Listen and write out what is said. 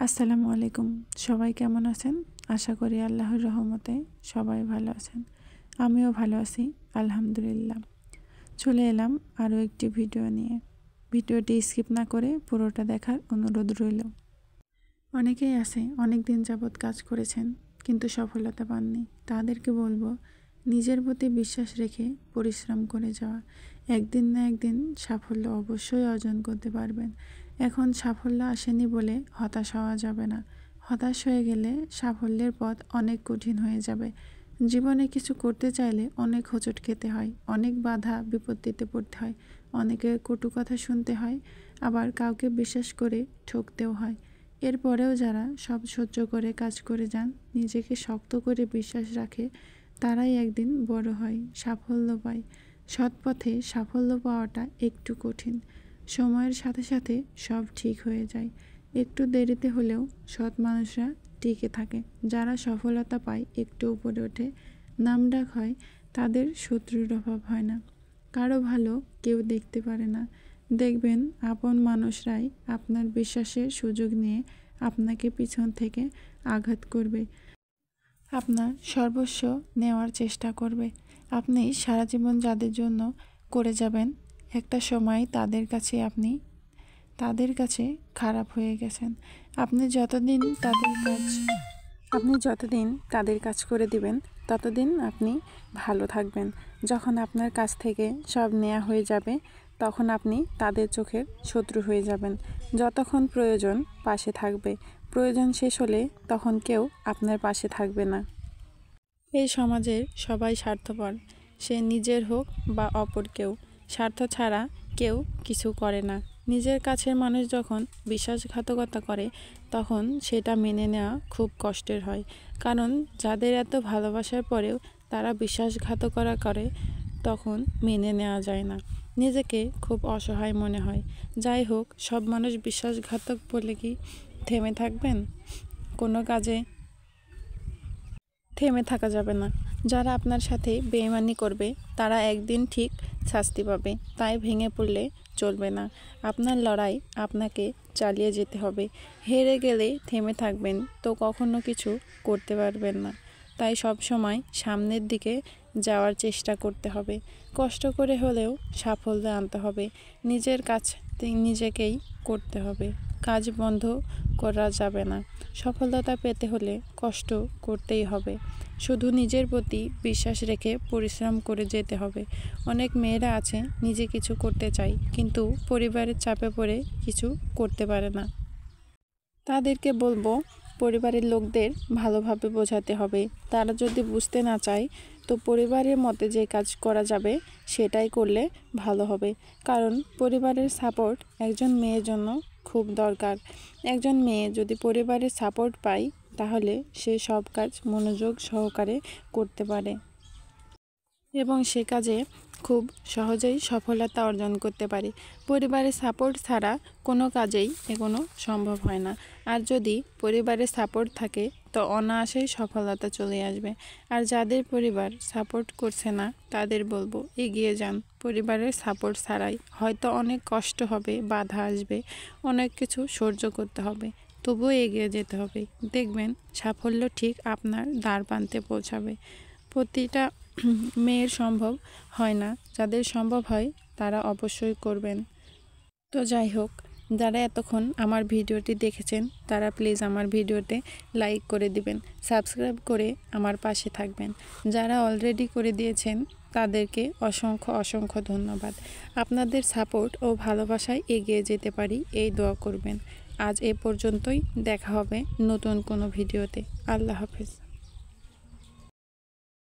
আসসালামু আলাইকুম। সবাই কেমন আছেন? আশা করি আল্লাহর রহমতে সবাই ভালো আছেন। আমিও ভালো আছি আলহামদুলিল্লাহ। চলে এলাম আরও একটি ভিডিও নিয়ে। ভিডিওটি স্কিপ না করে পুরোটা দেখার অনুরোধ রইল। অনেকেই আছে অনেক দিন যাবৎ কাজ করেছেন কিন্তু সফলতা পাননি। তাদেরকে বলবো নিজের প্রতি বিশ্বাস রেখে পরিশ্রম করে যাওয়া। একদিন না একদিন সাফল্য অবশ্যই অর্জন করতে পারবেন। এখন সাফল্য আসেনি বলে হতাশ হওয়া যাবে না। হতাশ হয়ে গেলে সাফল্যের পথ অনেক কঠিন হয়ে যাবে। জীবনে কিছু করতে চাইলে অনেক হোঁচট খেতে হয়, অনেক বাধা বিপত্তিতে পড়তে হয়, অনেকের কটু কথা শুনতে হয়, আবার কাউকে বিশ্বাস করে ঠকতেও হয়। এরপরেও যারা সব সহ্য করে কাজ করে যান, নিজেকে শক্ত করে বিশ্বাস রাখে, তারাই একদিন বড় হয়, সাফল্য পায়। সৎ পথে সাফল্য পাওয়াটা একটু কঠিন। সময়ের সাথে সাথে সব ঠিক হয়ে যায়। একটু দেরিতে হলেও সৎ মানুষরা টিকে থাকে। যারা সফলতা পায়, একটু উপরে ওঠে, নামডাক হয়, তাদের শত্রুর অভাব হয় না। কারো ভালো কেউ দেখতে পারে না। দেখবেন আপন মানুষরাই আপনার বিশ্বাসের সুযোগ নিয়ে আপনাকে পিছন থেকে আঘাত করবে, আপনার সর্বস্ব নেওয়ার চেষ্টা করবে। আপনি সারা জীবন যাদের জন্য করে যাবেন, একটা সময় তাদের কাছে খারাপ হয়ে গেছেন। আপনি যতদিন তাদের কাজ করে দিবেন, ততদিন আপনি ভালো থাকবেন। যখন আপনার কাছ থেকে সব নেওয়া হয়ে যাবে, তখন আপনি তাদের চোখের শত্রু হয়ে যাবেন। যতক্ষণ প্রয়োজন পাশে থাকবে, প্রয়োজন শেষ হলে তখন কেউ আপনার পাশে থাকবে না। এই সমাজের সবাই স্বার্থপর, সে নিজের হোক বা অপর কেউ। স্বার্থ ছাড়া কেউ কিছু করে না। নিজের কাছের মানুষ যখন বিশ্বাসঘাতকতা করে, তখন সেটা মেনে নেওয়া খুব কষ্টের হয়। কারণ যাদের এত ভালোবাসার পরেও তারা বিশ্বাসঘাতকতা করে, তখন মেনে নেওয়া যায় না। নিজেকে খুব অসহায় মনে হয়। যাই হোক, সব মানুষ বিশ্বাসঘাতক বলে কি থেমে থাকবেন? কোনো কাজে থেমে থাকা যাবে না। যারা আপনার সাথে বেঈমানি করবে, তারা একদিন ঠিক শাস্তি পাবে। তাই ভেঙে পড়লে চলবে না। আপনার লড়াই আপনাকে চালিয়ে যেতে হবে। হেরে গেলে থেমে থাকবেন তো কখনো কিছু করতে পারবেন না। তাই সব সময় সামনের দিকে যাওয়ার চেষ্টা করতে হবে। কষ্ট করে হলেও সাফল্য আনতে হবে। নিজের কাজ নিজেকেই করতে হবে। কাজ বন্ধ করা যাবে না। সফলতা পেতে হলে কষ্ট করতেই হবে। শুধু নিজের প্রতি বিশ্বাস রেখে পরিশ্রম করে যেতে হবে। অনেক মেয়েরা আছে নিজে কিছু করতে চায়, কিন্তু পরিবারের চাপে পড়ে কিছু করতে পারে না। তাদেরকে বলবো পরিবারের লোকদের ভালোভাবে বোঝাতে হবে। তারা যদি বুঝতে না চায়, তো পরিবারের মতে যে কাজ করা যাবে সেটাই করলে ভালো হবে। কারণ পরিবারের সাপোর্ট একজন মেয়ের জন্য খুব দরকার। একজন মেয়ে যদি পরিবারের সাপোর্ট পায়, তাহলে সে সব কাজ মনোযোগ সহকারে করতে পারে এবং সে কাজে খুব সহজেই সফলতা অর্জন করতে পারে। পরিবারের সাপোর্ট ছাড়া কোনো কাজেই এগোনো সম্ভব হয় না। আর যদি পরিবারের সাপোর্ট থাকে, তো অনায়াসেই সফলতা চলে আসবে। আর যাদের পরিবার সাপোর্ট করছে না, তাদের বলবো এগিয়ে যান পরিবারের সাপোর্ট ছাড়াই। হয়তো অনেক কষ্ট হবে, বাধা আসবে, অনেক কিছু সহ্য করতে হবে, তবুও এগিয়ে যেতে হবে। দেখবেন সাফল্য ঠিক আপনার দ্বারপ্রান্তে পৌঁছাবে। প্রতিটা মেয়ের সম্ভব হয় না, যাদের সম্ভব হয় তারা অবশ্যই করবেন। তো যাই হোক, যারা এতক্ষণ আমার ভিডিওটি দেখেছেন, তারা প্লিজ আমার ভিডিওতে লাইক করে দিবেন, সাবস্ক্রাইব করে আমার পাশে থাকবেন। যারা অলরেডি করে দিয়েছেন, তাদেরকে অসংখ্য অসংখ্য ধন্যবাদ। আপনাদের সাপোর্ট ও ভালোবাসায় এগিয়ে যেতে পারি, এই দোয়া করবেন। আজ এ পর্যন্তই। দেখা হবে নতুন কোনো ভিডিওতে। আল্লাহ হাফেজ।